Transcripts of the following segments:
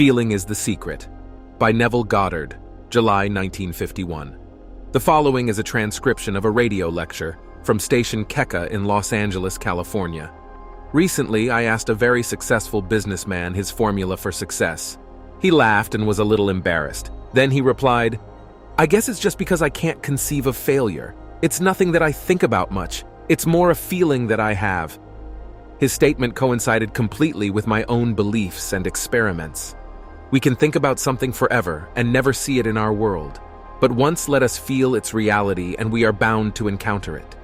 Feeling is the Secret, by Neville Goddard, July 1951. The following is a transcription of a radio lecture from Station Keka in Los Angeles, California. Recently, I asked a very successful businessman his formula for success. He laughed and was a little embarrassed. Then he replied, "I guess it's just because I can't conceive of failure. It's nothing that I think about much. It's more a feeling that I have." His statement coincided completely with my own beliefs and experiments. We can think about something forever and never see it in our world. But once let us feel its reality and we are bound to encounter it.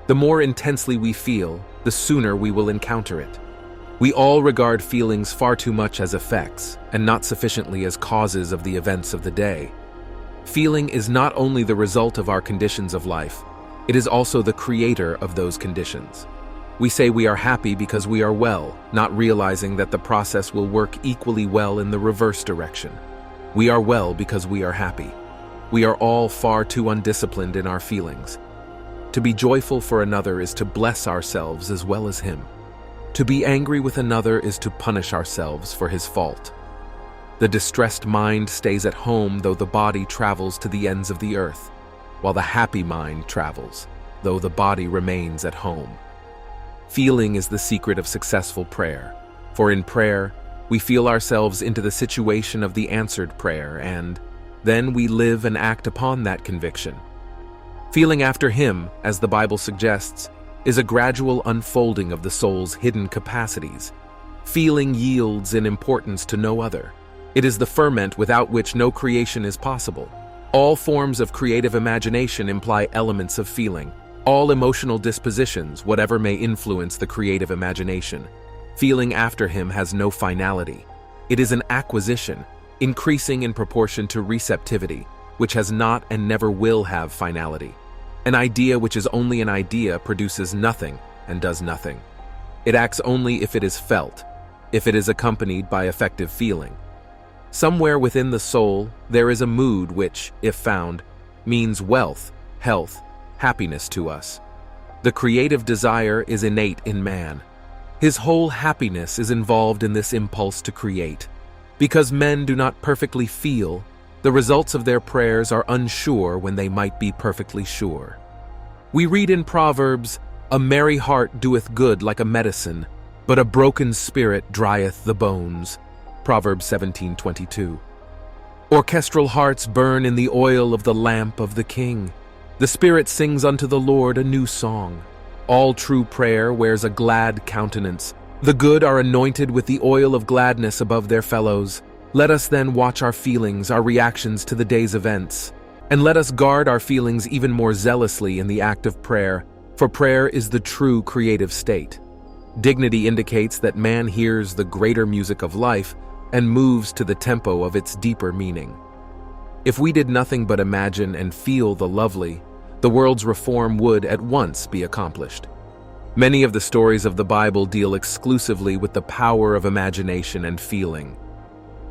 The more intensely we feel, the sooner we will encounter it. We all regard feelings far too much as effects and not sufficiently as causes of the events of the day. Feeling is not only the result of our conditions of life, it is also the creator of those conditions. We say we are happy because we are well, not realizing that the process will work equally well in the reverse direction. We are well because we are happy. We are all far too undisciplined in our feelings. To be joyful for another is to bless ourselves as well as him. To be angry with another is to punish ourselves for his fault. The distressed mind stays at home though the body travels to the ends of the earth, while the happy mind travels, though the body remains at home. Feeling is the secret of successful prayer, for in prayer, we feel ourselves into the situation of the answered prayer and then we live and act upon that conviction. Feeling after him, as the Bible suggests, is a gradual unfolding of the soul's hidden capacities. Feeling yields in importance to no other. It is the ferment without which no creation is possible. All forms of creative imagination imply elements of feeling. All emotional dispositions, whatever may influence the creative imagination. Feeling after him has no finality. It is an acquisition, increasing in proportion to receptivity, which has not and never will have finality. An idea which is only an idea produces nothing and does nothing. It acts only if it is felt, if it is accompanied by effective feeling. Somewhere within the soul, there is a mood which, if found, means wealth, health, happiness to us. The creative desire is innate in man. His whole happiness is involved in this impulse to create. Because men do not perfectly feel, the results of their prayers are unsure when they might be perfectly sure. We read in Proverbs, "A merry heart doeth good like a medicine, but a broken spirit drieth the bones." Proverbs 17:22. Orchestral hearts burn in the oil of the lamp of the king. The Spirit sings unto the Lord a new song. All true prayer wears a glad countenance. The good are anointed with the oil of gladness above their fellows. Let us then watch our feelings, our reactions to the day's events. And let us guard our feelings even more zealously in the act of prayer, for prayer is the true creative state. Dignity indicates that man hears the greater music of life and moves to the tempo of its deeper meaning. If we did nothing but imagine and feel the lovely, the world's reform would at once be accomplished. Many of the stories of the Bible deal exclusively with the power of imagination and feeling.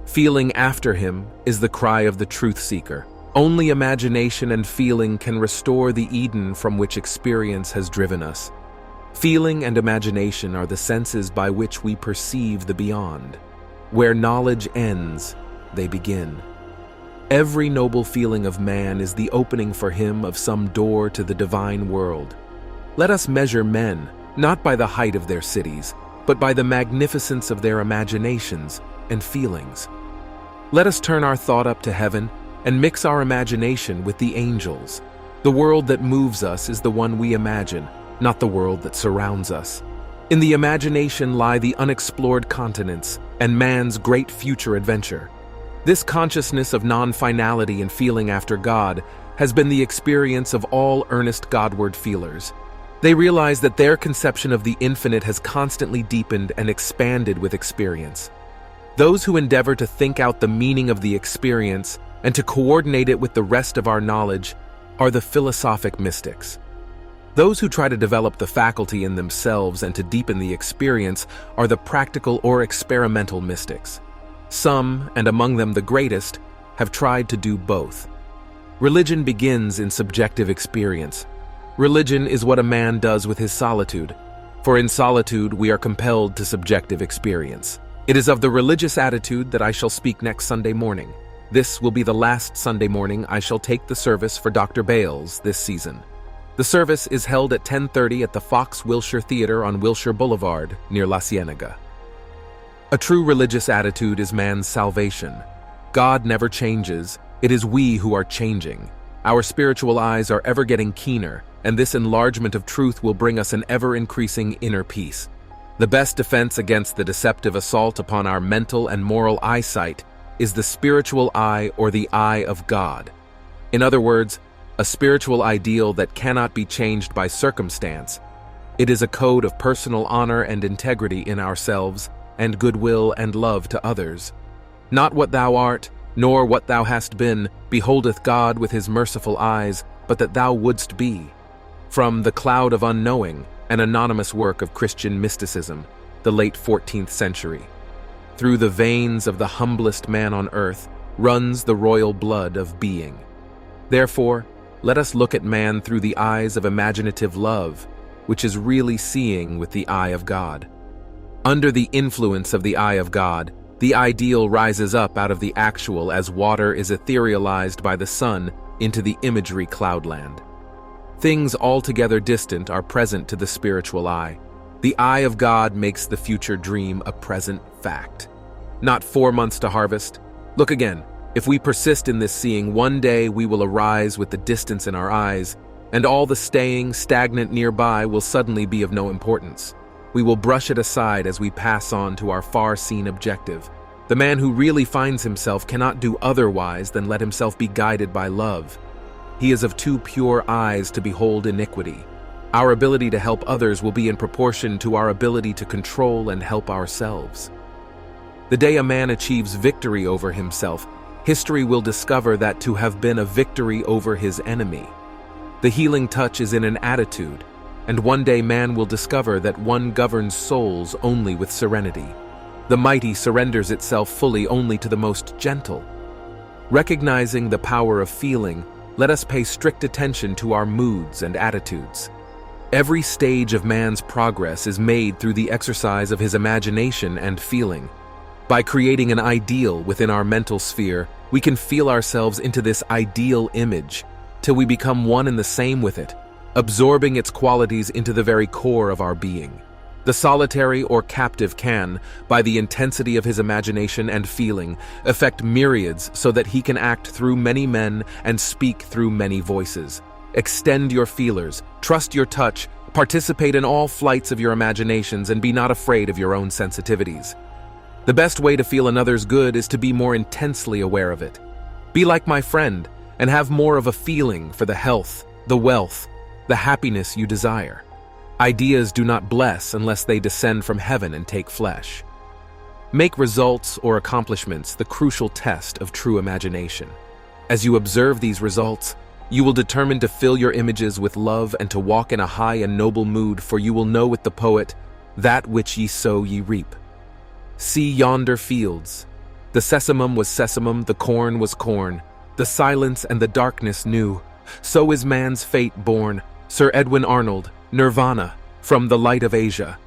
Feeling after him is the cry of the truth seeker. Only imagination and feeling can restore the Eden from which experience has driven us. Feeling and imagination are the senses by which we perceive the beyond. Where knowledge ends, they begin. Every noble feeling of man is the opening for him of some door to the divine world. Let us measure men, not by the height of their cities, but by the magnificence of their imaginations and feelings. Let us turn our thought up to heaven and mix our imagination with the angels. The world that moves us is the one we imagine, not the world that surrounds us. In the imagination lie the unexplored continents and man's great future adventure. This consciousness of non-finality and feeling after God has been the experience of all earnest Godward feelers. They realize that their conception of the infinite has constantly deepened and expanded with experience. Those who endeavor to think out the meaning of the experience and to coordinate it with the rest of our knowledge are the philosophic mystics. Those who try to develop the faculty in themselves and to deepen the experience are the practical or experimental mystics. Some, and among them the greatest, have tried to do both. Religion begins in subjective experience. Religion is what a man does with his solitude, for in solitude we are compelled to subjective experience. It is of the religious attitude that I shall speak next Sunday morning. This will be the last Sunday morning I shall take the service for Dr. Bales this season. The service is held at 10:30 at the Fox Wilshire Theater on Wilshire Boulevard, near La Cienega. A true religious attitude is man's salvation. God never changes, it is we who are changing. Our spiritual eyes are ever getting keener, and this enlargement of truth will bring us an ever-increasing inner peace. The best defense against the deceptive assault upon our mental and moral eyesight is the spiritual eye or the eye of God. In other words, a spiritual ideal that cannot be changed by circumstance. It is a code of personal honor and integrity in ourselves, and goodwill and love to others. Not what thou art, nor what thou hast been, beholdeth God with his merciful eyes, but that thou wouldst be. From The Cloud of Unknowing, an anonymous work of Christian mysticism, the late 14th century. Through the veins of the humblest man on earth runs the royal blood of being. Therefore, let us look at man through the eyes of imaginative love, which is really seeing with the eye of God. Under the influence of the eye of God, the ideal rises up out of the actual as water is etherealized by the sun into the imagery cloudland. Things altogether distant are present to the spiritual eye. The eye of God makes the future dream a present fact. Not 4 months to harvest. Look again. If we persist in this seeing, one day we will arise with the distance in our eyes, and all the staying, stagnant nearby will suddenly be of no importance. We will brush it aside as we pass on to our far-seen objective. The man who really finds himself cannot do otherwise than let himself be guided by love. He is of too pure eyes to behold iniquity. Our ability to help others will be in proportion to our ability to control and help ourselves. The day a man achieves victory over himself, history will discover that to have been a victory over his enemy. The healing touch is in an attitude, and one day man will discover that one governs souls only with serenity. The mighty surrenders itself fully only to the most gentle. Recognizing the power of feeling, let us pay strict attention to our moods and attitudes. Every stage of man's progress is made through the exercise of his imagination and feeling. By creating an ideal within our mental sphere, we can feel ourselves into this ideal image till we become one and the same with it, absorbing its qualities into the very core of our being. The solitary or captive can, by the intensity of his imagination and feeling, affect myriads so that he can act through many men and speak through many voices. Extend your feelers, trust your touch, participate in all flights of your imaginations, and be not afraid of your own sensitivities. The best way to feel another's good is to be more intensely aware of it. Be like my friend, and have more of a feeling for the health, the wealth, the happiness you desire. Ideas do not bless unless they descend from heaven and take flesh. Make results or accomplishments the crucial test of true imagination. As you observe these results, you will determine to fill your images with love and to walk in a high and noble mood, for you will know with the poet, "That which ye sow ye reap." See yonder fields. The sesamum was sesamum, the corn was corn. The silence and the darkness knew. So is man's fate born. Sir Edwin Arnold, Nirvana, from the light of Asia.